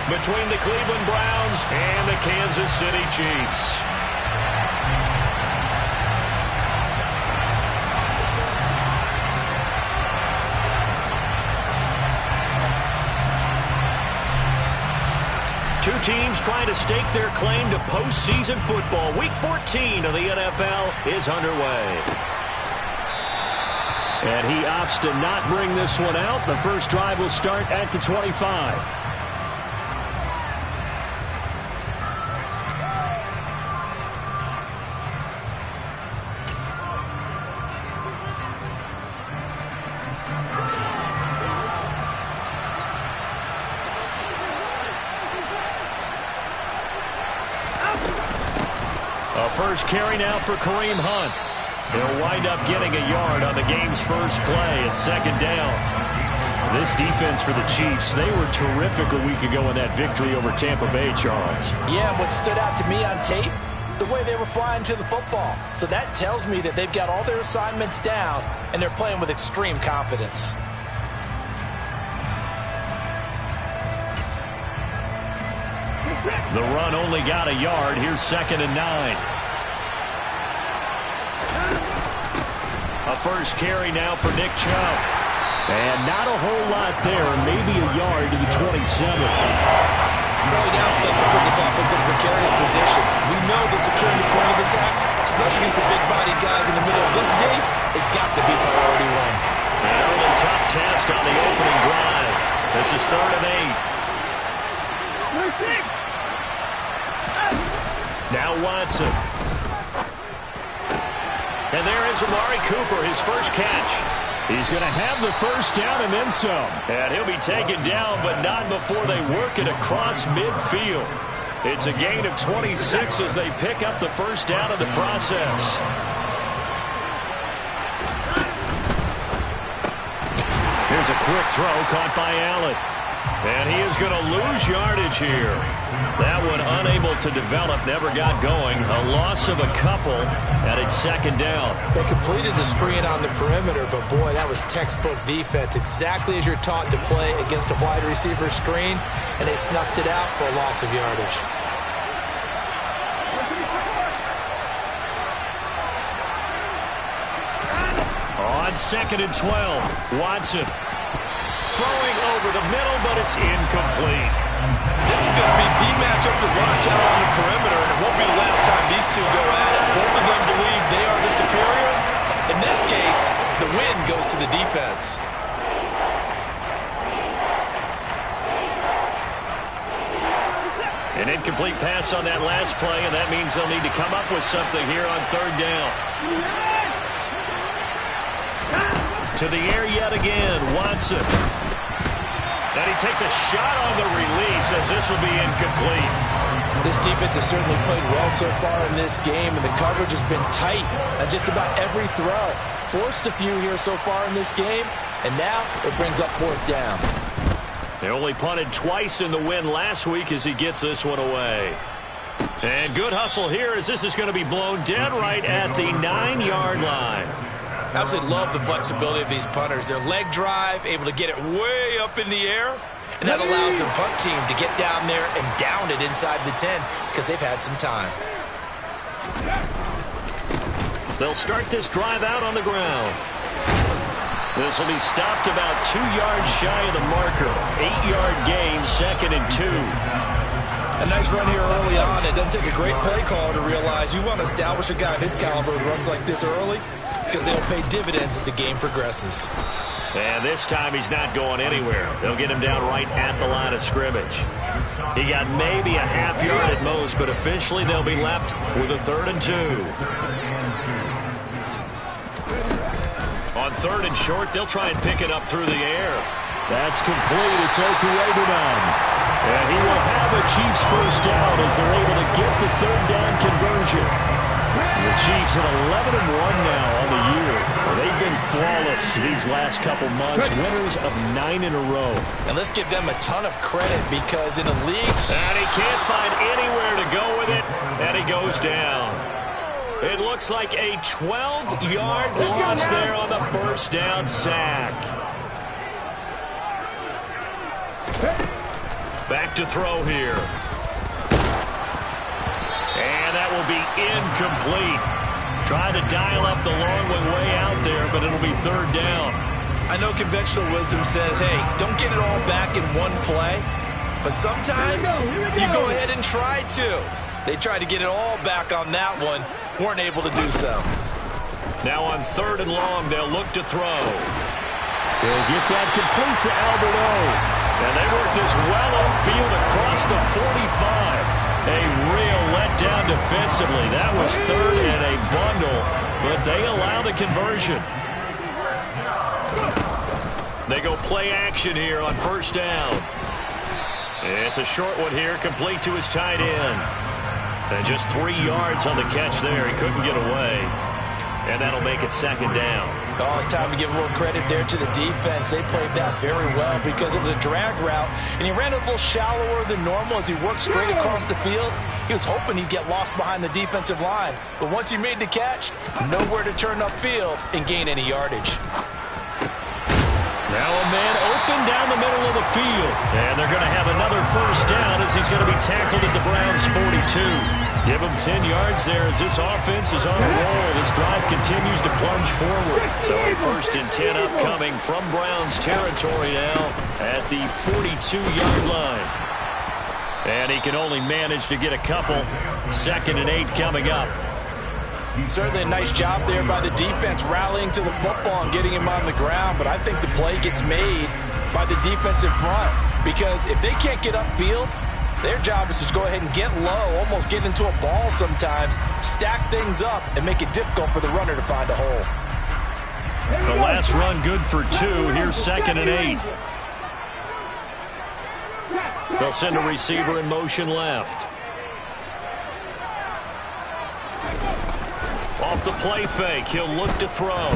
between the Cleveland Browns and the Kansas City Chiefs. Two teams trying to stake their claim to postseason football. Week 14 of the NFL is underway. And he opts to not bring this one out. The first drive will start at the 25. First carry now for Kareem Hunt. He'll wind up getting a yard on the game's first play at second down. This defense for the Chiefs, they were terrific a week ago in that victory over Tampa Bay, Charles. Yeah, and what stood out to me on tape, the way they were flying to the football. So that tells me that they've got all their assignments down, and they're playing with extreme confidence. The run only got a yard. Here's 2nd and 9. A first carry now for Nick Chubb. And not a whole lot there. Maybe a yard to the 27. Early down stuff to put this offense in a precarious position. We know that securing the point of attack, especially against the big-bodied guys in the middle of this day, has got to be priority one. An early tough test on the opening drive. This is 3rd and 8. Now Watson. And there is Amari Cooper, his first catch. He's going to have the first down and then some. And he'll be taken down, but not before they work it across midfield. It's a gain of 26 as they pick up the first down in the process. Here's a quick throw caught by Allen. And he is going to lose yardage here. That one unable to develop, never got going. A loss of a couple, and it's 2nd down. They completed the screen on the perimeter, but boy, that was textbook defense. Exactly as you're taught to play against a wide receiver screen, and they snuffed it out for a loss of yardage. On 2nd and 12, Watson. Throwing over the middle, but it's incomplete. This is going to be the matchup to watch out on the perimeter, and it won't be the last time these two go at it. Both of them believe they are the superior. In this case, the win goes to the defense. An incomplete pass on that last play, and that means they'll need to come up with something here on 3rd down. To the air yet again, Watson. And he takes a shot on the release as this will be incomplete. This defense has certainly played well so far in this game, and the coverage has been tight on just about every throw. Forced a few here so far in this game, and now it brings up 4th down. They only punted twice in the win last week as he gets this one away. And good hustle here as this is going to be blown dead right at the 9-yard line. Absolutely love the flexibility of these punters. Their leg drive, able to get it way up in the air, and that allows the punt team to get down there and down it inside the 10 because they've had some time. They'll start this drive out on the ground. This will be stopped about 2 yards shy of the marker. 8-yard gain, 2nd and 2. A nice run here early on. It doesn't take a great play caller to realize you want to establish a guy of his caliber with runs like this early because they'll pay dividends as the game progresses. And this time he's not going anywhere. They'll get him down right at the line of scrimmage. He got maybe a half yard at most, but officially they'll be left with a 3rd and 2. On 3rd and short, they'll try and pick it up through the air. That's complete. It's Okuegbunam. And he will have a Chiefs first down as they're able to get the 3rd down conversion. The Chiefs at 11-1 now on the year. They've been flawless these last couple months, winners of 9 in a row. And let's give them a ton of credit because in a league... And he can't find anywhere to go with it, and he goes down. It looks like a 12-yard loss there on the first down sack. Back look to throw here. And that will be incomplete. Trying to dial up the long way out there, but it'll be third down. I know conventional wisdom says, hey, don't get it all back in one play. But sometimes you go ahead and try to. They tried to get it all back on that one. Weren't able to do so. Now on third and long, they'll look to throw. They'll get that complete to Albert O. And they work this well upfield across the 45. A real letdown defensively. That was third and a bundle, but they allow the conversion. They go play action here on first down. It's a short one here, complete to his tight end. And just 3 yards on the catch there. He couldn't get away. And that'll make it second down. Oh, it's time to give a little credit there to the defense. They played that very well because it was a drag route, and he ran it a little shallower than normal as he worked straight across the field. He was hoping he'd get lost behind the defensive line, but once he made the catch, nowhere to turn upfield and gain any yardage. Now a man open down the middle of the field, and they're going to have another first down as he's going to be tackled at the Browns' 42. Give him 10 yards there as this offense is on a roll. This drive continues to plunge forward. So a first and 10 upcoming from Browns territory now at the 42-yard line. And he can only manage to get a couple. Second and 8 coming up. Certainly a nice job there by the defense rallying to the football and getting him on the ground. But I think the play gets made by the defensive front because if they can't get upfield, their job is to go ahead and get low, almost get into a ball sometimes, stack things up, and make it difficult for the runner to find a hole. The last run good for 2. Here's second and 8. They'll send a receiver in motion left. Off the play fake, he'll look to throw.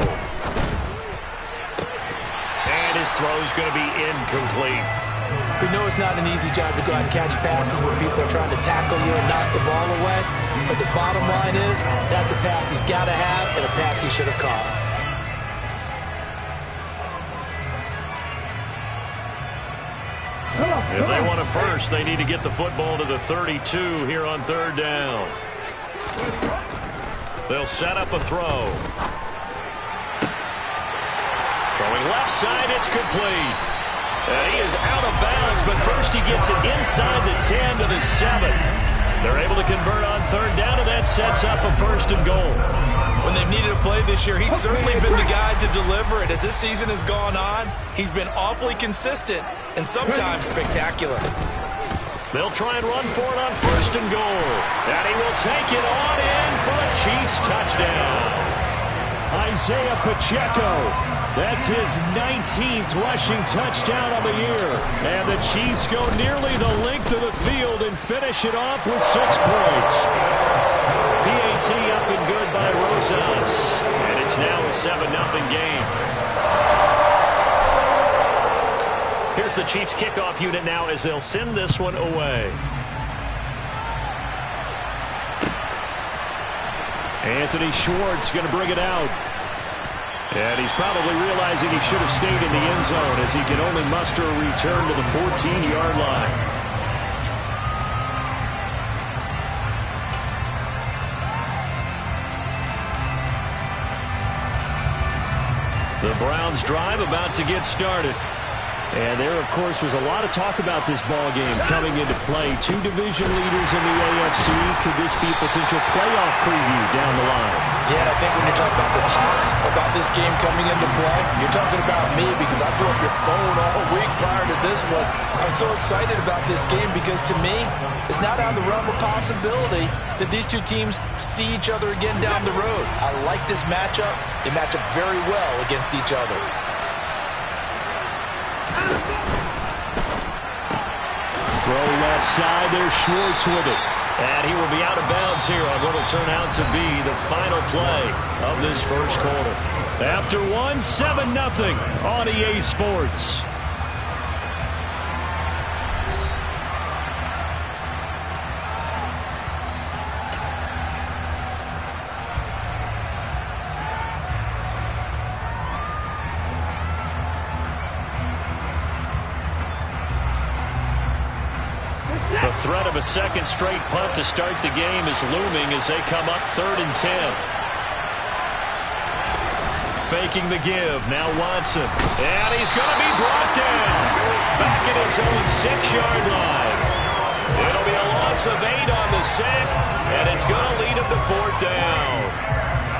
And his throw's going to be incomplete. We know it's not an easy job to go out and catch passes where people are trying to tackle you and knock the ball away. But the bottom line is, that's a pass he's got to have and a pass he should have caught. If they want a first, they need to get the football to the 32 here on third down. They'll set up a throw. Throwing left side, it's complete. And he is out of bounds, but first he gets it inside the 10 to the 7. They're able to convert on third down, and that sets up a first and goal. When they've needed a play this year, he's certainly been the guy to deliver it. As this season has gone on, he's been awfully consistent and sometimes spectacular. They'll try and run for it on first and goal. And he will take it on in for a Chiefs touchdown. Isaiah Pacheco. That's his 19th rushing touchdown of the year. And the Chiefs go nearly the length of the field and finish it off with 6 points. PAT up and good by Rosas. And it's now a 7-0 game. Here's the Chiefs kickoff unit now as they'll send this one away. Anthony Schwartz going to bring it out. And he's probably realizing he should have stayed in the end zone as he can only muster a return to the 14-yard line. The Browns drive about to get started. And there, of course, was a lot of talk about this ball game coming into play. 2 division leaders in the AFC. Could this be a potential playoff preview down the line? Yeah, I think when you're talking about the talk about this game coming into play, you're talking about me because I blew up your phone all week prior to this one. I'm so excited about this game because to me, it's not out of the realm of possibility that these 2 teams see each other again down the road. I like this matchup. They match up very well against each other. Throw left side, there's Schwartz with it. And he will be out of bounds here on what will turn out to be the final play of this first quarter. After 7-0 on EA Sports. The threat of a second straight punt to start the game is looming as they come up 3rd and 10. Faking the give. Now Watson. And he's going to be brought down. Back at his own 6-yard line. It'll be a loss of 8 on the sack, and it's going to lead him to 4th down.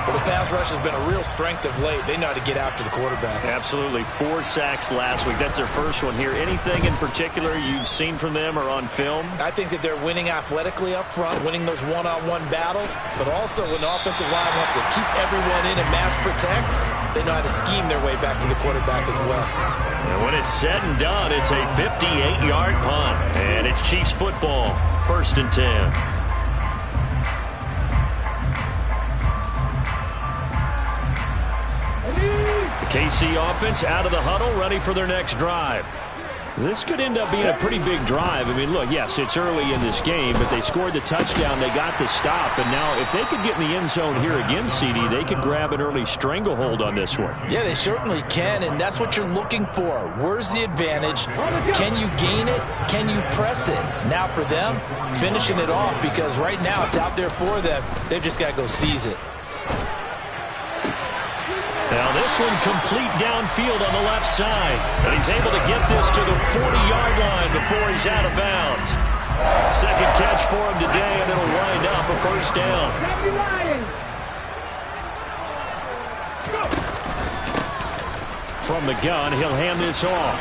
Well, the pass rush has been a real strength of late. They know how to get after the quarterback. Absolutely. 4 sacks last week. That's their first one here. Anything in particular you've seen from them or on film? I think that they're winning athletically up front, winning those one-on-one battles, but also when the offensive line wants to keep everyone in and mass protect, they know how to scheme their way back to the quarterback as well. And when it's said and done, it's a 58-yard punt. And it's Chiefs football. 1st and 10. KC offense out of the huddle, ready for their next drive. This could end up being a pretty big drive. I mean, look, yes, it's early in this game, but they scored the touchdown. They got the stop. And now if they could get in the end zone here again, CD, they could grab an early stranglehold on this one. Yeah, they certainly can, and that's what you're looking for. Where's the advantage? Can you gain it? Can you press it? Now for them, finishing it off, because right now it's out there for them. They've just got to go seize it. Now this one complete downfield on the left side. And he's able to get this to the 40-yard line before he's out of bounds. Second catch for him today, and it'll wind up a 1st down. From the gun, he'll hand this off.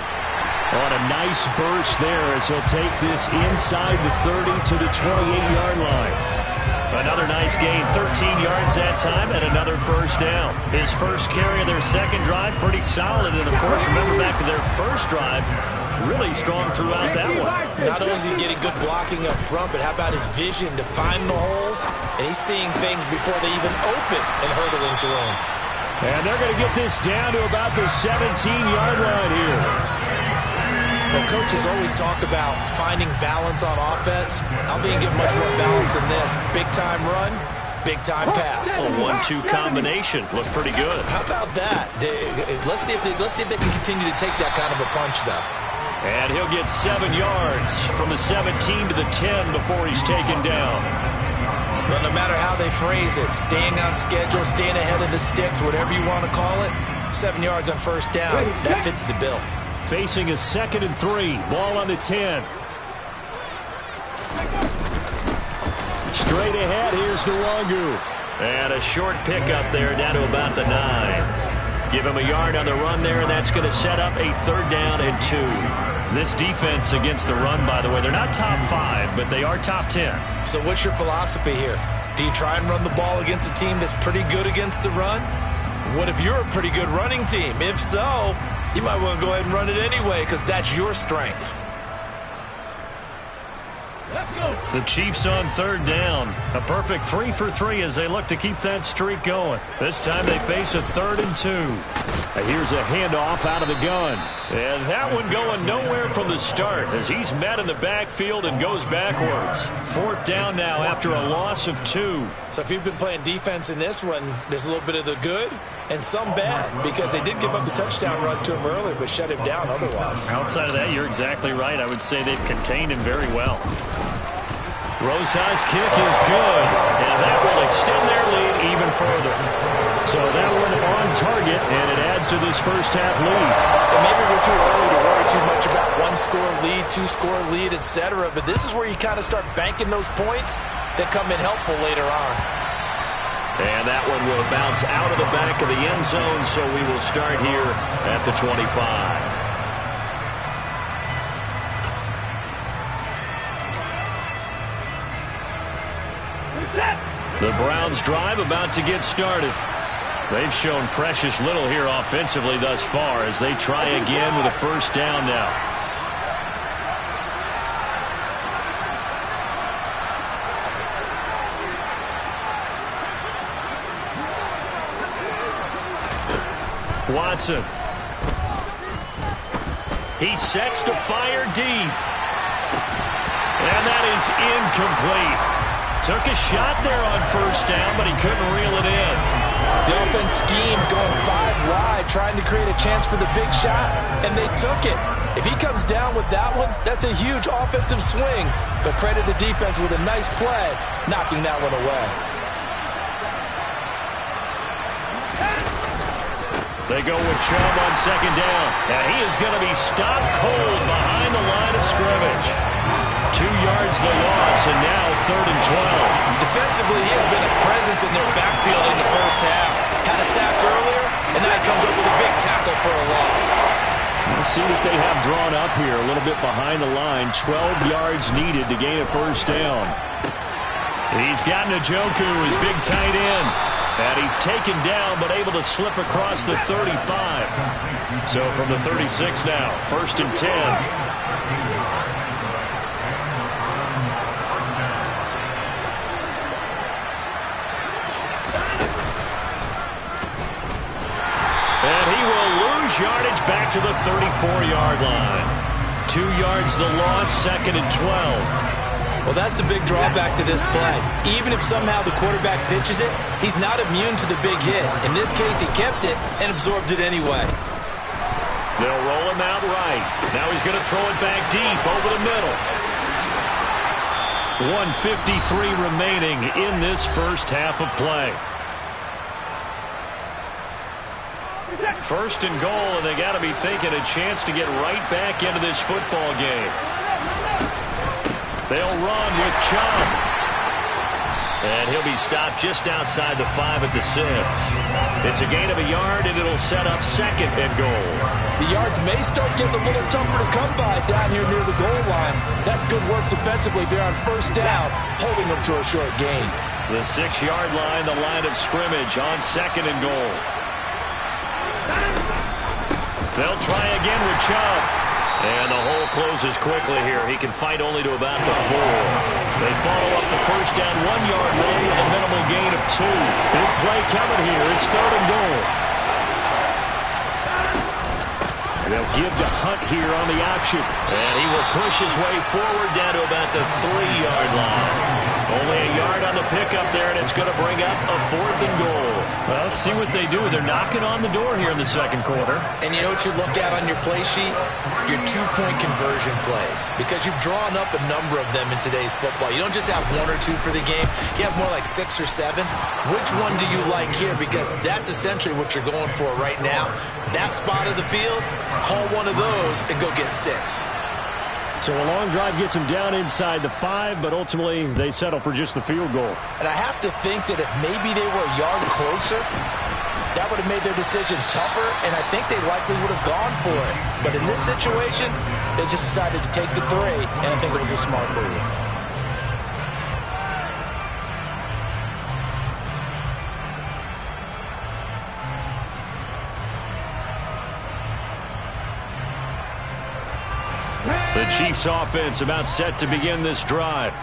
On a nice burst there as he'll take this inside the 30 to the 28-yard line. Another nice gain, 13 yards that time, and another 1st down. His first carry of their second drive, pretty solid. And, of course, remember back to their first drive, really strong throughout that one. Not only is he getting good blocking up front, but how about his vision to find the holes? And he's seeing things before they even open and hurdling through them. And they're going to get this down to about the 17-yard line here. Well, coaches always talk about finding balance on offense. I don't think you get much more balance than this. Big-time run, big-time pass. A 1-2 combination. Looked pretty good. How about that? Let's see if they can continue to take that kind of a punch, though. And he'll get 7 yards from the 17 to the 10 before he's taken down. But no matter how they phrase it, staying on schedule, staying ahead of the sticks, whatever you want to call it, 7 yards on 1st down, that fits the bill. Facing a 2nd and 3. Ball on the 10. Straight ahead, here's Nwangu. And a short pickup there down to about the 9. Give him a yard on the run there, and that's going to set up a 3rd down and 2. This defense against the run, by the way, they're not top 5, but they are top 10. So what's your philosophy here? Do you try and run the ball against a team that's pretty good against the run? What if you're a pretty good running team? If so, you might want to go ahead and run it anyway because that's your strength. The Chiefs on 3rd down. A perfect 3 for 3 as they look to keep that streak going. This time they face a 3rd and 2. Here's a handoff out of the gun. And that one going nowhere from the start as he's met in the backfield and goes backwards. 4th down now after a loss of 2. So if you've been playing defense in this one, there's a little bit of the good and some bad because they did give up the touchdown run to him earlier but shut him down otherwise. Outside of that, you're exactly right. I would say they've contained him very well. Rosa's kick is good, and that will extend their lead even further. So that one on target, and it adds to this first half lead. And maybe we're too early to worry too much about 1-score lead, 2-score lead, etc. But this is where you kind of start banking those points that come in helpful later on. And that one will bounce out of the back of the end zone, so we will start here at the 25. The Browns drive about to get started. They've shown precious little here offensively thus far as they try again with a 1st down now. Watson. He sets to fire deep. And that is incomplete. Took a shot there on 1st down, but he couldn't reel it in. The offense schemed going 5 wide, trying to create a chance for the big shot, and they took it. If he comes down with that one, that's a huge offensive swing. But credit the defense with a nice play, knocking that one away. They go with Chubb on second down. And he is going to be stopped cold behind the line of scrimmage. 2 yards the loss, and now 3rd and 12. Defensively, he has been a presence in their backfield in the first half. Had a sack earlier, and now he comes up with a big tackle for a loss. Let's see what they have drawn up here. A little bit behind the line. 12 yards needed to gain a first down. He's got Njoku, his big tight end. And he's taken down, but able to slip across the 35. So from the 36 now, 1st and 10. And he will lose yardage back to the 34-yard line. 2 yards the loss, 2nd and 12. Well, that's the big drawback to this play. Even if somehow the quarterback pitches it, he's not immune to the big hit. In this case, he kept it and absorbed it anyway. They'll roll him out right. Now he's going to throw it back deep over the middle. 1:53 remaining in this first half of play. 1st and goal, and they got to be thinking a chance to get right back into this football game. They'll run with Chubb. And he'll be stopped just outside the 5 at the 6. It's a gain of a yard, and it'll set up 2nd and goal. The yards may start getting a little tougher to come by down here near the goal line. That's good work defensively there on 1st down, holding them to a short gain. The 6-yard line, the line of scrimmage on 2nd and goal. They'll try again with Chubb. And the hole closes quickly here. He can fight only to about the 4. They follow up the first down 1-yard run with a minimal gain of 2. Big play coming here. It's 3rd and goal. They'll give to Hunt here on the option. And he will push his way forward down to about the 3-yard line. Only a yard on the pickup there, and it's going to bring up a 4th and goal. Well, let's see what they do. They're knocking on the door here in the 2nd quarter. And you know what you look at on your play sheet? Your 2-point conversion plays. Because you've drawn up a number of them in today's football. You don't just have 1 or 2 for the game. You have more like 6 or 7. Which one do you like here? Because that's essentially what you're going for right now. That spot of the field, call one of those and go get 6. So a long drive gets them down inside the 5, but ultimately they settle for just the field goal. And I have to think that if maybe they were a yard closer, that would have made their decision tougher, and I think they likely would have gone for it. But in this situation, they just decided to take the 3, and I think it was a smart move. The Chiefs offense about set to begin this drive.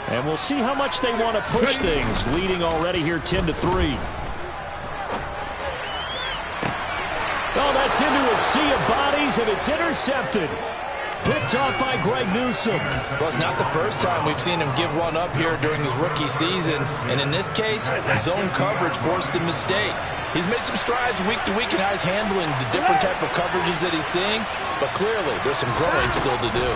And we'll see how much they want to push things, leading already here 10-3. Oh, that's into a sea of bodies, and it's intercepted. Picked off by Greg Newsome. Well, it's not the first time we've seen him give one up here during his rookie season. And in this case, zone coverage forced the mistake. He's made some strides week to week in how he's handling the different type of coverages that he's seeing. But clearly, there's some growing still to do.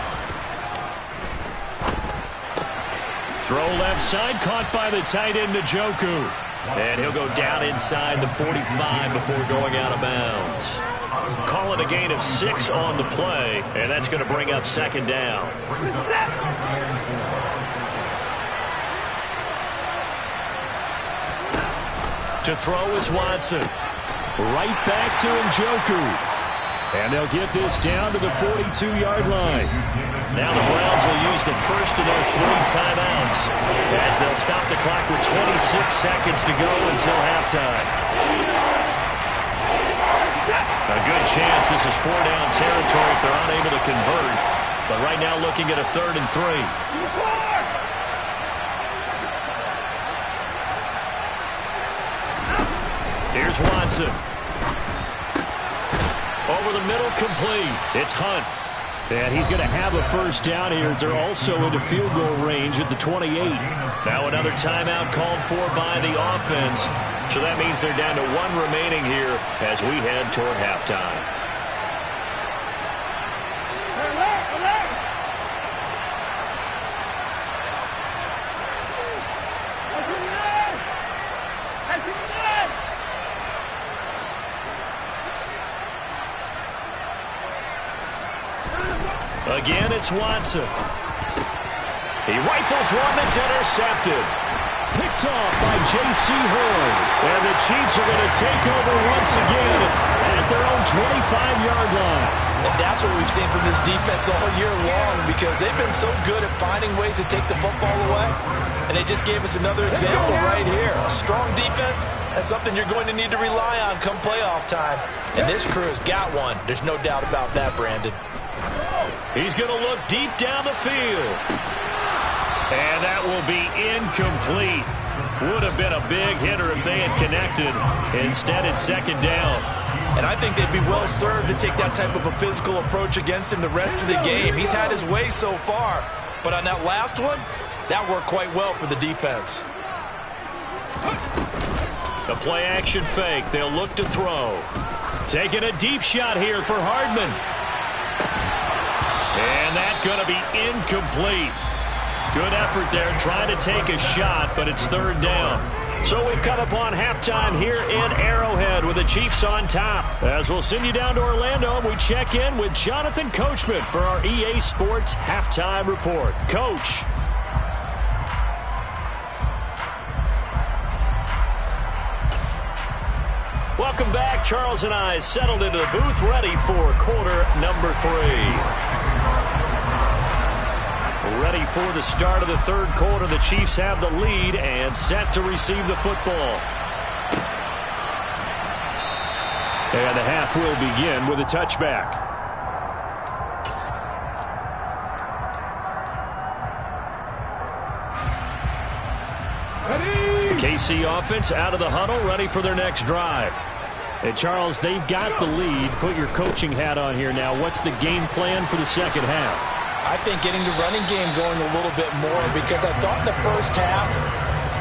Throw left side, caught by the tight end, Njoku. And he'll go down inside the 45 before going out of bounds. Call it a gain of 6 on the play, and that's going to bring up 2nd down. To throw is Watson. Right back to Njoku. And they'll get this down to the 42-yard line. Now the Browns will use the first of their 3 timeouts as they'll stop the clock with 26 seconds to go until halftime. A good chance this is 4-down territory if they're unable to convert. But right now looking at a 3rd and 3. Here's Watson. Over the middle, complete. It's Hunt. And he's going to have a first down here as they're also into field goal range at the 28. Now another timeout called for by the offense. So that means they're down to 1 remaining here as we head toward halftime. Again, it's Watson. He rifles one that's intercepted. Picked off by J.C. Horn. And the Chiefs are going to take over once again at their own 25-yard line. And that's what we've seen from this defense all year long, because they've been so good at finding ways to take the football away. And they just gave us another example right here. A strong defense, that's something you're going to need to rely on come playoff time. And this crew has got one. There's no doubt about that, Brandon. He's going to look deep down the field. And that will be incomplete. Would have been a big hitter if they had connected. Instead, it's second down. And I think they'd be well served to take that type of a physical approach against him the rest of the game. He's had his way so far. But on that last one, that worked quite well for the defense. The play-action fake. They'll look to throw. Taking a deep shot here for Hardman. And that's going to be incomplete. Good effort there trying to take a shot, but it's third down. So we've come upon halftime here in Arrowhead with the Chiefs on top. As we'll send you down to Orlando, we check in with Jonathan Coachman for our EA Sports Halftime Report. Coach. Welcome back. Charles and I settled into the booth ready for quarter number 3. Ready for the start of the third quarter. The Chiefs have the lead and set to receive the football. And the half will begin with a touchback. The KC offense out of the huddle, ready for their next drive. And Charles, they've got the lead. Put your coaching hat on here now. What's the game plan for the second half? I think getting the running game going a little bit more, because I thought the first half,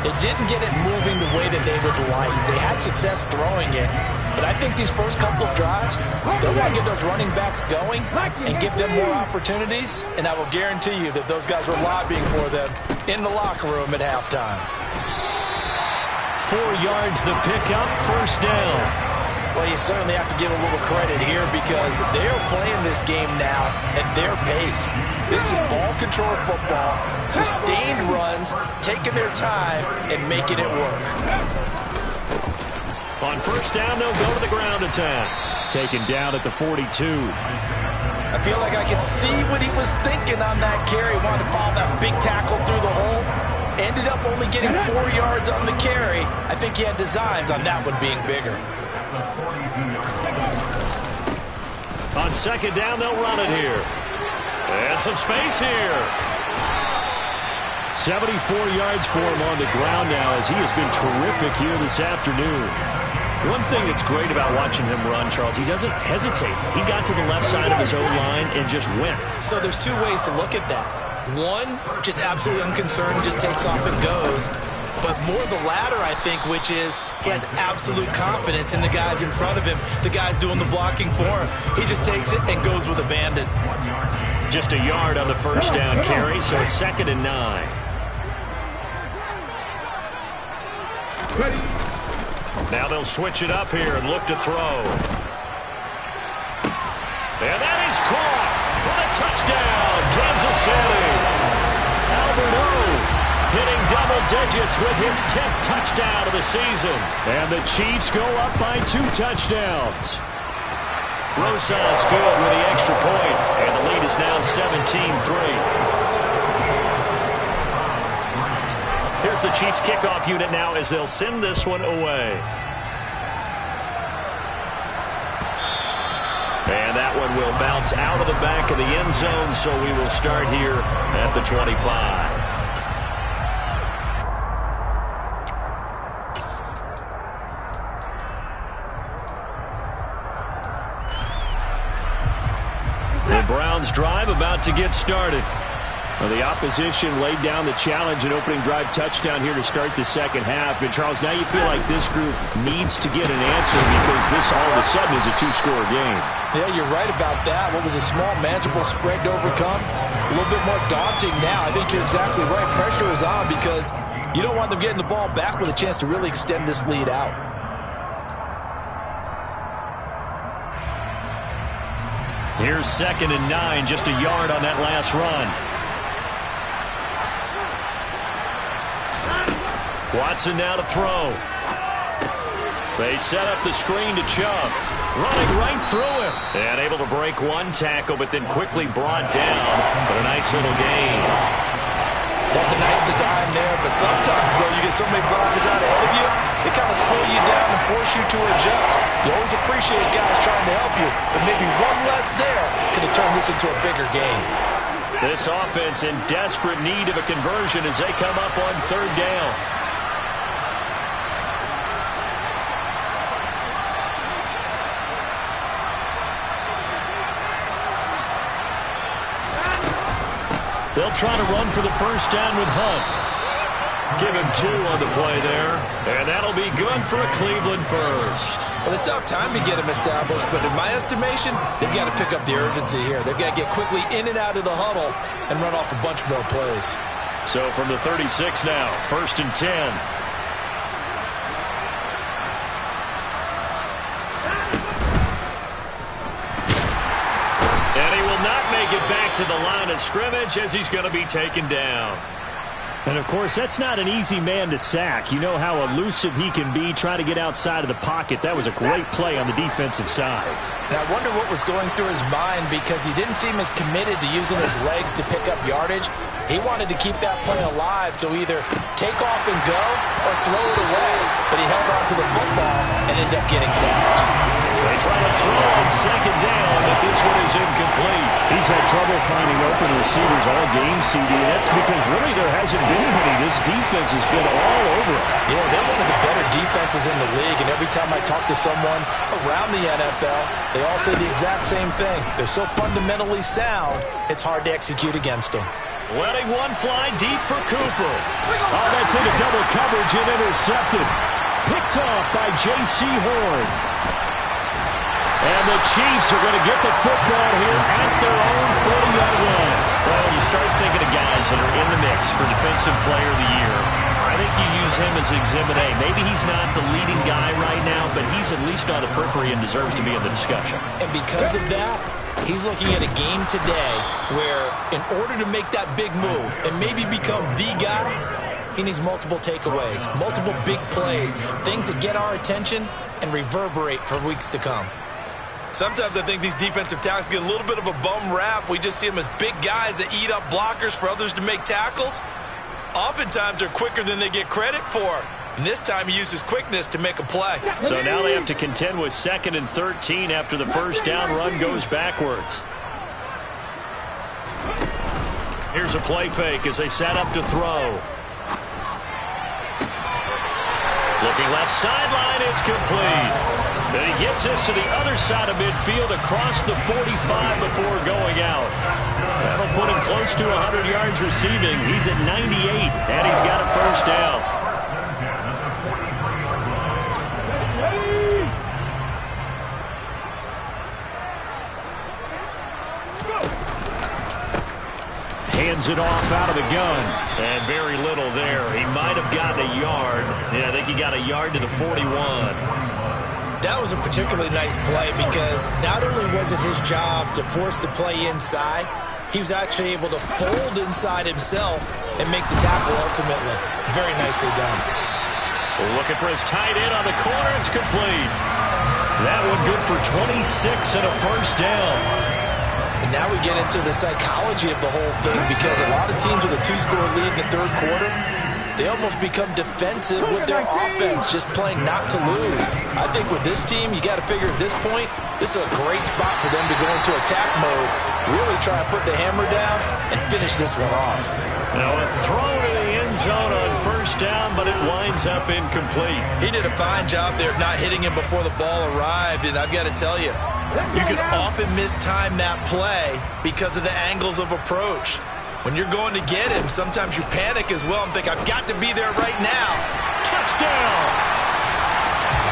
it didn't get it moving the way that they would like. They had success throwing it, but I think these first couple of drives, they'll want to get those running backs going and give them more opportunities, and I will guarantee you that those guys were lobbying for them in the locker room at halftime. 4 yards the pickup, first down. Well, you certainly have to give a little credit here, because they're playing this game now at their pace. This is ball control football, sustained runs, taking their time and making it work. On first down, they'll go to the ground attack. Taken down at the 42. I feel like I could see what he was thinking on that carry. Wanted to follow that big tackle through the hole. Ended up only getting 4 yards on the carry. I think he had designs on that one being bigger. On second down, they'll run it here. And some space here. 74 yards for him on the ground now, as he has been terrific here this afternoon. One thing that's great about watching him run, Charles, he doesn't hesitate. He got to the left side of his own line and just went. So there's 2 ways to look at that. One, just absolutely unconcerned, just takes off and goes. But more the latter, I think, which is he has absolute confidence in the guys in front of him, the guys doing the blocking for him. He just takes it and goes with abandon. Just a yard on the first down carry, so it's 2nd and 9. Now they'll switch it up here and look to throw. And that is caught for the touchdown, Kansas City. Albert O hitting double digits with his 10th touchdown of the season. And the Chiefs go up by 2 touchdowns. Rosas good with the extra point, and the lead is now 17-3. Here's the Chiefs kickoff unit now as they'll send this one away. And that one will bounce out of the back of the end zone, so we will start here at the 25. The Browns drive about to get started. Well, the opposition laid down the challenge, an opening drive touchdown here to start the second half. And, Charles, now you feel like this group needs to get an answer because this all of a sudden is a two-score game. Yeah, you're right about that. What was a small, manageable spread to overcome, a little bit more daunting now. I think you're exactly right. Pressure is on because you don't want them getting the ball back with a chance to really extend this lead out. Here's 2nd and 9, just a yard on that last run. Watson now to throw. They set up the screen to Chubb. Running right through him. And able to break one tackle, but then quickly brought down. But a nice little gain. That's a nice design there, but sometimes, though, you get so many blockers out ahead of you, they kind of slow you down and force you to adjust. You always appreciate guys trying to help you, but maybe one less there could have turned this into a bigger game. This offense in desperate need of a conversion as they come up on 3rd down. They'll try to run for the first down with Hunt. Give him 2 on the play there. And that'll be good for a Cleveland first. Well, they still have time to get him established, but in my estimation, they've got to pick up the urgency here. They've got to get quickly in and out of the huddle and run off a bunch more plays. So from the 36 now, 1st and 10. Get back to the line of scrimmage as he's going to be taken down. And, of course, that's not an easy man to sack. You know how elusive he can be trying to get outside of the pocket. That was a great play on the defensive side. And I wonder what was going through his mind because he didn't seem as committed to using his legs to pick up yardage. He wanted to keep that play alive, so either take off and go or throw it away. But he held on to the football and ended up getting sacked. They try to throw on 2nd down, but this one is incomplete. He's had trouble finding open receivers all game, CD. That's because really there hasn't been any. This defense has been all over it. Yeah, they're one of the better defenses in the league, and every time I talk to someone around the NFL, they all say the exact same thing. They're so fundamentally sound, it's hard to execute against them. Letting one fly deep for Cooper. Oh, that's into double coverage and intercepted. Picked off by J.C. Horn. And the Chiefs are going to get the football here at their own 40-yard line. Well, you start thinking of guys that are in the mix for Defensive Player of the Year. I think you use him as Exhibit A. Maybe he's not the leading guy right now, but he's at least on the periphery and deserves to be in the discussion. And because of that, he's looking at a game today where in order to make that big move and maybe become the guy, he needs multiple takeaways, multiple big plays, things that get our attention and reverberate for weeks to come. Sometimes I think these defensive tackles get a little bit of a bum rap. We just see them as big guys that eat up blockers for others to make tackles. Oftentimes they're quicker than they get credit for. And this time he uses quickness to make a play. So now they have to contend with 2nd and 13 after the first down run goes backwards. Here's a play fake as they set up to throw. Looking left sideline, it's complete. And he gets this to the other side of midfield across the 45 before going out. That'll put him close to 100 yards receiving. He's at 98, and he's got a first down. Hands it off out of the gun. And very little there. He might have gotten a yard. Yeah, I think he got a yard to the 41. That was a particularly nice play because not only was it his job to force the play inside, he was actually able to fold inside himself and make the tackle ultimately. Very nicely done. Looking for his tight end on the corner. It's complete. That one good for 26 and a first down. And now we get into the psychology of the whole thing because a lot of teams with a 2-score lead in the 3rd quarter, they almost become defensive with their offense, just playing not to lose. I think with this team, you got to figure at this point, this is a great spot for them to go into attack mode, really try to put the hammer down and finish this one off. Now a throw to the end zone on first down, but it winds up incomplete. He did a fine job there not hitting him before the ball arrived, and I've got to tell you, you can often mistime that play because of the angles of approach. When you're going to get him, sometimes you panic as well and think, I've got to be there right now. Touchdown!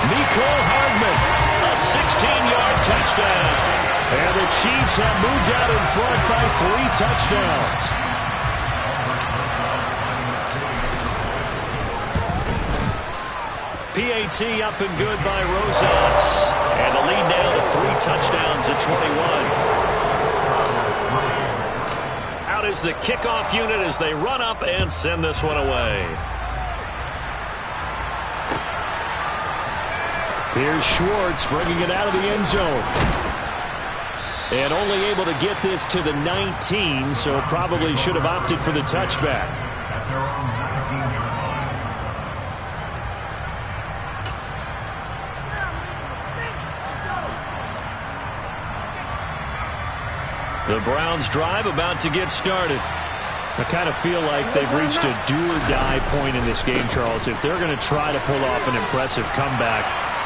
Mecole Hardman, a 16-yard touchdown. And the Chiefs have moved out in front by 3 touchdowns. PAT up and good by Rosas. And the lead now to 3 touchdowns at 21. Out is the kickoff unit as they run up and send this one away. Here's Schwartz bringing it out of the end zone. And only able to get this to the 19, so probably should have opted for the touchback. The Browns drive about to get started. I kind of feel like they've reached a do-or-die point in this game, Charles. If they're going to try to pull off an impressive comeback,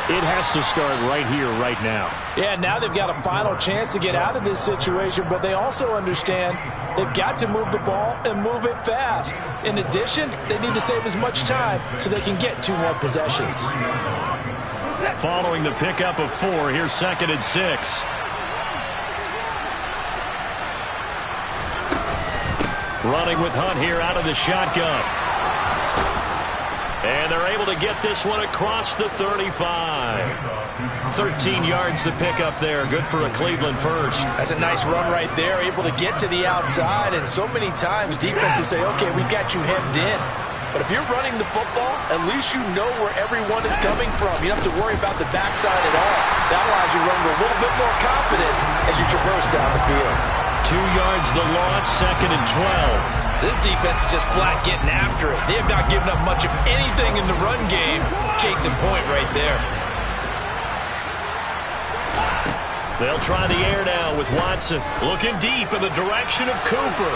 it has to start right here, right now. Yeah, now they've got a final chance to get out of this situation, but they also understand they've got to move the ball and move it fast. In addition, they need to save as much time so they can get 2 more possessions. Following the pickup of 4, here's 2nd and 6. Running with Hunt here out of the shotgun. And they're able to get this one across the 35. 13 yards to pick up there. Good for a Cleveland first. That's a nice run right there. Able to get to the outside. And so many times defenses say, okay, we got you hemmed in. But if you're running the football, at least you know where everyone is coming from. You don't have to worry about the backside at all. That allows you to run with a little bit more confidence as you traverse down the field. 2 yards the loss, 2nd and 12. This defense is just flat getting after it. They have not given up much of anything in the run game. Case in point right there. They'll try the air now with Watson looking deep in the direction of Cooper.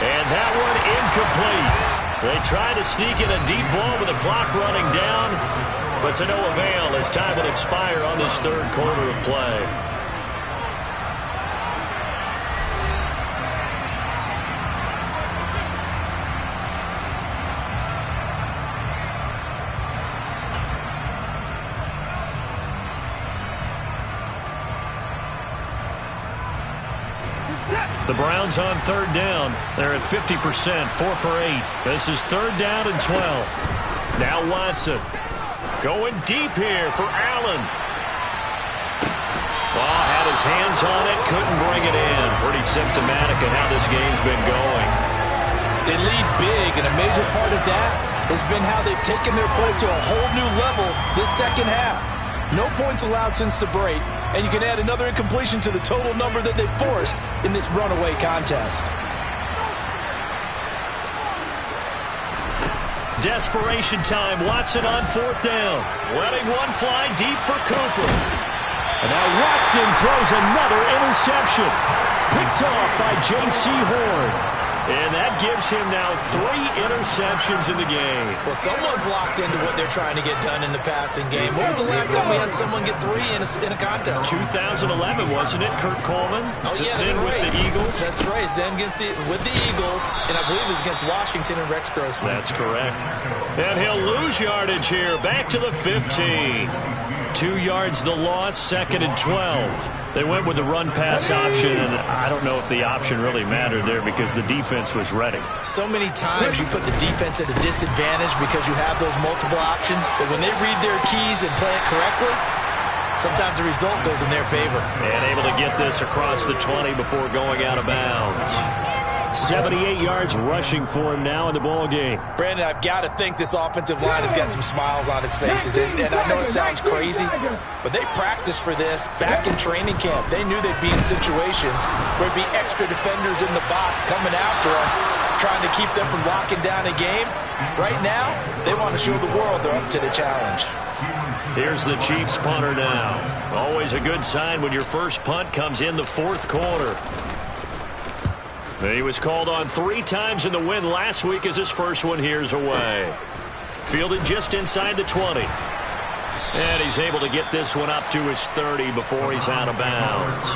And that one incomplete. They try to sneak in a deep ball with the clock running down, but to no avail as time will expire on this 3rd quarter of play. The Browns on 3rd down. They're at 50%, 4 for 8. This is 3rd down and 12. Now Watson going deep here for Allen. Ball had his hands on it, couldn't bring it in. Pretty symptomatic of how this game's been going. They lead big, and a major part of that has been how they've taken their play to a whole new level this 2nd half. No points allowed since the break, and you can add another incompletion to the total number that they've forced in this runaway contest. Desperation time. Watson on 4th down. Letting one fly deep for Cooper. And now Watson throws another interception. Picked off by J.C. Horn. And that gives him now 3 interceptions in the game. Well, someone's locked into what they're trying to get done in the passing game. When was the last time we had someone get 3 in a contest? 2011, wasn't it? Kurt Coleman? Oh, yeah, that's right. With the Eagles? That's right. Then with the Eagles, and I believe it was against Washington and Rex Grossman. That's correct. And he'll lose yardage here. Back to the 15. 2 yards the loss, 2nd and 12. They went with the run-pass option, and I don't know if the option really mattered there because the defense was ready. So many times you put the defense at a disadvantage because you have those multiple options, but when they read their keys and play it correctly, sometimes the result goes in their favor. And able to get this across the 20 before going out of bounds. 78 yards rushing for him now in the ball game. Brandon, I've got to think this offensive line has got some smiles on its faces. And I know it sounds crazy, but they practiced for this back in training camp. They knew they'd be in situations where there'd be extra defenders in the box coming after them, trying to keep them from locking down a game. Right now, they want to show the world they're up to the challenge. Here's the Chiefs punter now. Always a good sign when your first punt comes in the 4th quarter. He was called on 3 times in the win last week as his first one here's away. Fielded just inside the 20. And he's able to get this one up to his 30 before he's out of bounds.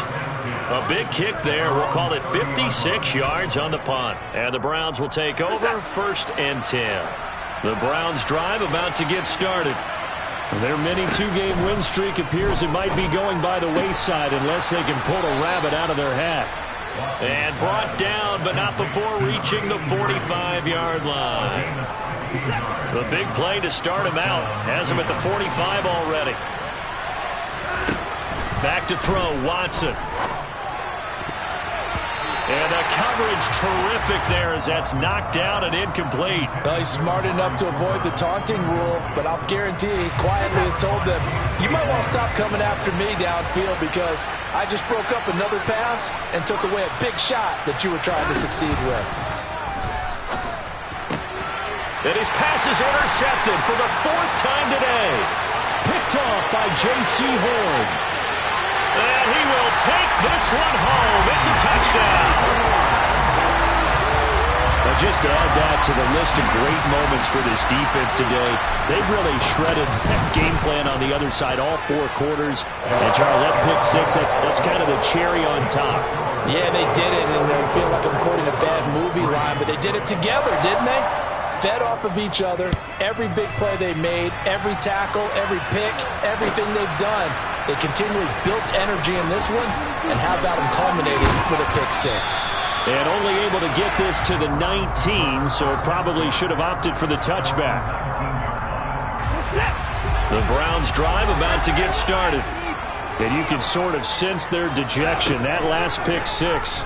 A big kick there. We'll call it 56 yards on the punt. And the Browns will take over 1st and 10. The Browns drive about to get started. Their mini 2-game win streak appears it might be going by the wayside unless they can pull a rabbit out of their hat. And brought down, but not before reaching the 45-yard line. The big play to start him out. Has him at the 45 already. Back to throw, Watson. And the coverage terrific there as that's knocked down and incomplete. Well, he's smart enough to avoid the taunting rule, but I'll guarantee he quietly has told them, you might want to stop coming after me downfield because I just broke up another pass and took away a big shot that you were trying to succeed with. And his pass is intercepted for the 4th time today. Picked off by J.C. Horn. And he will take this one home. It's a touchdown. Now just to add that to the list of great moments for this defense today, they've really shredded that game plan on the other side all 4 quarters. And Charles, that pick 6, that's kind of the cherry on top. Yeah, they did it, and I feel like I'm quoting a bad movie line, but they did it together, didn't they? Fed off of each other, every big play they made, every tackle, every pick, everything they've done. They continually built energy in this one, and how about them culminating with a pick 6? And only able to get this to the 19, so probably should have opted for the touchback. The Browns drive about to get started. And you can sort of sense their dejection. That last pick 6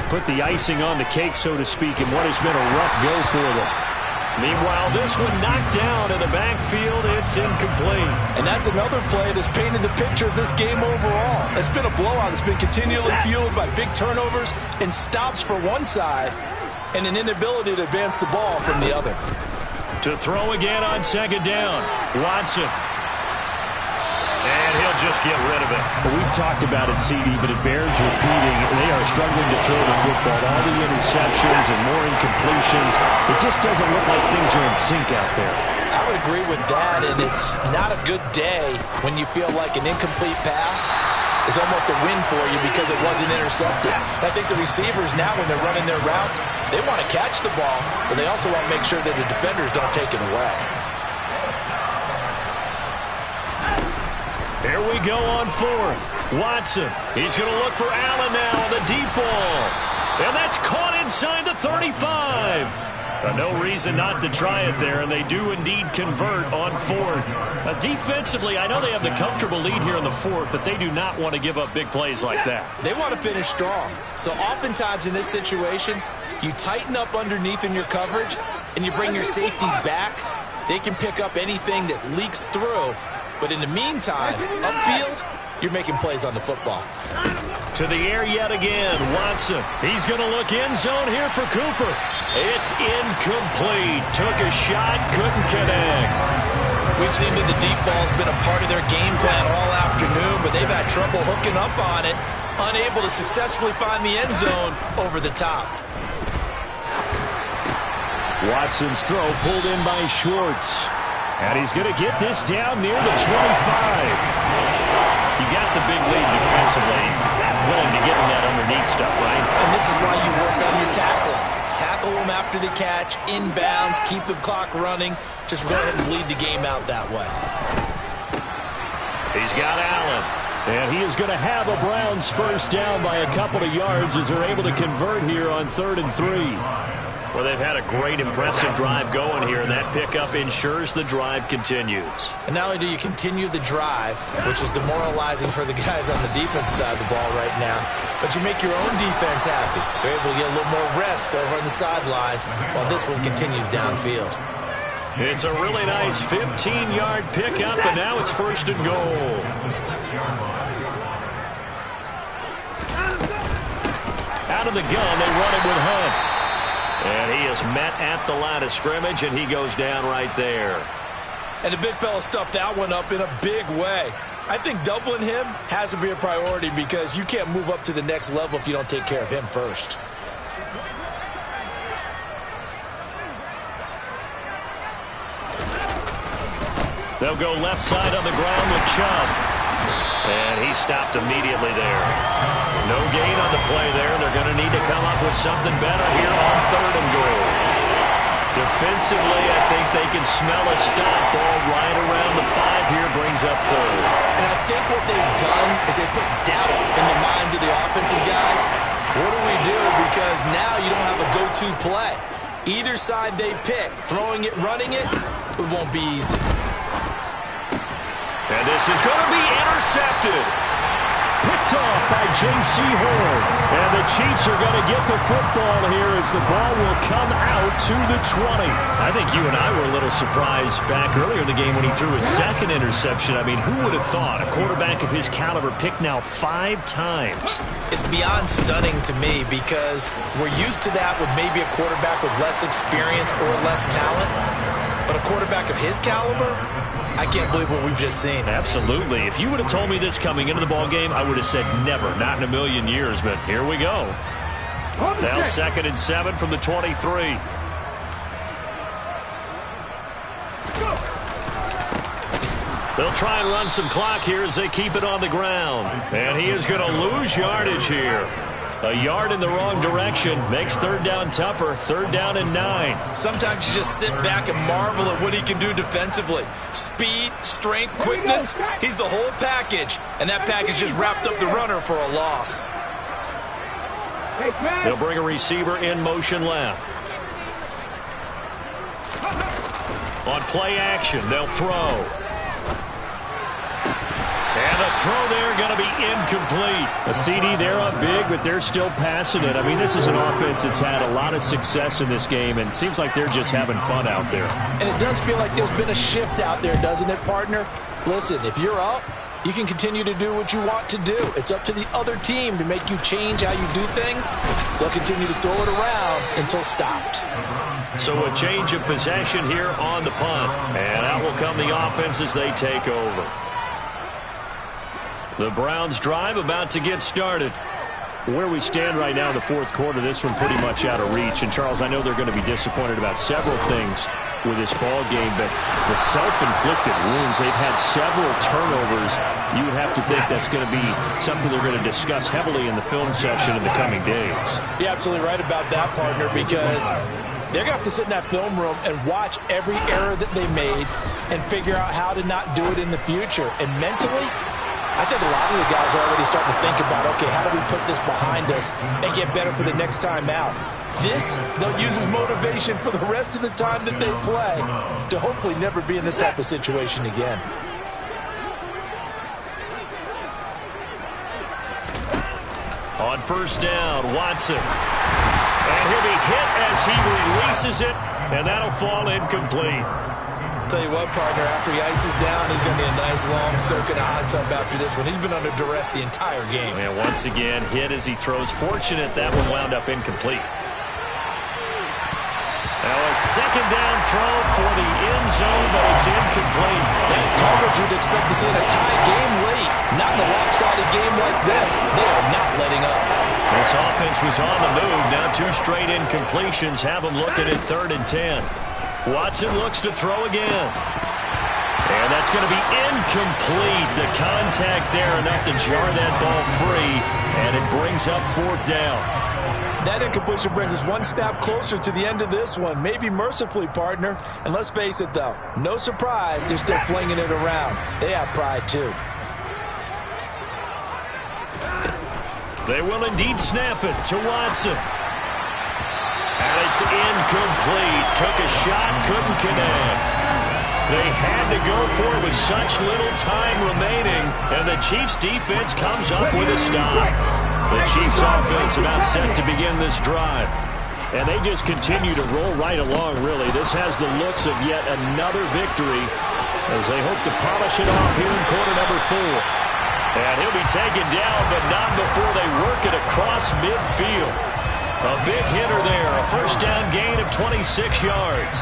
put the icing on the cake, so to speak, in what has been a rough go for them. Meanwhile, this one knocked down in the backfield. It's incomplete. And that's another play that's painted the picture of this game overall. It's been a blowout. It's been continually fueled by big turnovers and stops for one side and an inability to advance the ball from the other. To throw again on 2nd down, Watson. And he'll just get rid of it. Well, we've talked about it, CD, but it bears repeating. They are struggling to throw the football. All the interceptions and more incompletions. It just doesn't look like things are in sync out there. I would agree with that, and it's not a good day when you feel like an incomplete pass is almost a win for you because it wasn't intercepted. I think the receivers now, when they're running their routes, they want to catch the ball, but they also want to make sure that the defenders don't take it away. Here we go on 4th. Watson. He's going to look for Allen now on the deep ball. And that's caught inside the 35. No reason not to try it there, and they do indeed convert on 4th. Defensively, I know they have the comfortable lead here in the 4th, but they do not want to give up big plays like that. They want to finish strong. So oftentimes in this situation, you tighten up underneath in your coverage, and you bring your safeties back. They can pick up anything that leaks through. But in the meantime, upfield, you're making plays on the football. To the air yet again, Watson. He's going to look end zone here for Cooper. It's incomplete. Took a shot, couldn't connect. We've seen that the deep ball's been a part of their game plan all afternoon, but they've had trouble hooking up on it, unable to successfully find the end zone over the top. Watson's throw pulled in by Schwartz. And he's going to get this down near the 25. You got the big lead defensively, willing to give him that underneath stuff, right? And this is why you work on your tackling. Tackle them after the catch, inbounds, keep the clock running. Just go ahead and bleed the game out that way. He's got Allen. And he is going to have a Browns 1st down by a couple of yards as they're able to convert here on 3rd and 3. Well, they've had a great, impressive drive going here, and that pickup ensures the drive continues. And not only do you continue the drive, which is demoralizing for the guys on the defensive side of the ball right now, but you make your own defense happy. They're able to get a little more rest over on the sidelines while this one continues downfield. It's a really nice 15-yard pickup, and now it's 1st and goal. Out of the gun, they run it with Hunt. And he is met at the line of scrimmage, and he goes down right there. And the big fella stuffed that one up in a big way. I think doubling him has to be a priority because you can't move up to the next level if you don't take care of him first. They'll go left side on the ground with Chubb. And he stopped immediately there. No gain on the play there. They're going to need to come up with something better here on 3rd and goal. Defensively, I think they can smell a stop. Ball right around the 5 here, brings up 3rd. And I think what they've done is they put doubt in the minds of the offensive guys. What do we do? Because now you don't have a go-to play. Either side they pick, throwing it, running it, it won't be easy. And this is going to be intercepted. Picked off by J.C. Horn. And the Chiefs are going to get the football here as the ball will come out to the 20. I think you and I were a little surprised back earlier in the game when he threw his 2nd interception. I mean, who would have thought a quarterback of his caliber picked now 5 times? It's beyond stunning to me because we're used to that with maybe a quarterback with less experience or less talent. But a quarterback of his caliber, I can't believe what we've just seen. Absolutely. If you would have told me this coming into the ball game, I would have said never, not in a million years. But here we go. Now 2nd and 7 from the 23. They'll try and run some clock here as they keep it on the ground. And he is going to lose yardage here. A yard in the wrong direction makes 3rd down tougher. 3rd down and 9. Sometimes you just sit back and marvel at what he can do defensively. Speed, strength, quickness. He's the whole package. And that package just wrapped up the runner for a loss. They'll bring a receiver in motion left. On play action, they'll throw. And the throw there going to be incomplete. A CD, they're up big, but they're still passing it. I mean, this is an offense that's had a lot of success in this game, and it seems like they're just having fun out there. And it does feel like there's been a shift out there, doesn't it, partner? Listen, if you're up, you can continue to do what you want to do. It's up to the other team to make you change how you do things. They'll continue to throw it around until stopped. So a change of possession here on the punt. And out will come the offense as they take over. The Browns drive about to get started. Where we stand right now in the 4th quarter, this one pretty much out of reach. And, Charles, I know they're going to be disappointed about several things with this ball game, but the self-inflicted wounds, they've had several turnovers. You would have to think that's going to be something they're going to discuss heavily in the film session in the coming days. You're absolutely right about that, partner, because they're going to have to sit in that film room and watch every error that they made and figure out how to not do it in the future. And mentally, I think a lot of the guys are already starting to think about, okay, how do we put this behind us and get better for the next time out? This, they'll use as motivation for the rest of the time that they play to hopefully never be in this type of situation again. On 1st down, Watson. And he'll be hit as he releases it, and that'll fall incomplete. Tell you what, partner, after he ices down, he's going to be a nice long soak in a hot tub after this one. He's been under duress the entire game. And once again, hit as he throws. Fortunate that one wound up incomplete. Now a 2nd down throw for the end zone, but it's incomplete. That's coverage you'd expect to see in a tie game late. Not in a lopsided game like this. They are not letting up. This offense was on the move. Now 2 straight incompletions have them looking at 3rd and 10. Watson looks to throw again. And that's going to be incomplete. The contact there enough to jar that ball free, and it brings up 4th down. That incompletion brings us one step closer to the end of this one. Maybe mercifully, partner. And let's face it, though, no surprise, they're still flinging it around. They have pride, too. They will indeed snap it to Watson. And it's incomplete. Took a shot, couldn't connect. They had to go for it with such little time remaining, and the Chiefs' defense comes up with a stop. The Chiefs' offense about set to begin this drive. And they just continue to roll right along, really. This has the looks of yet another victory as they hope to polish it off here in quarter number 4. And he'll be taken down, but not before they work it across midfield. A big hitter there, a 1st down gain of 26 yards.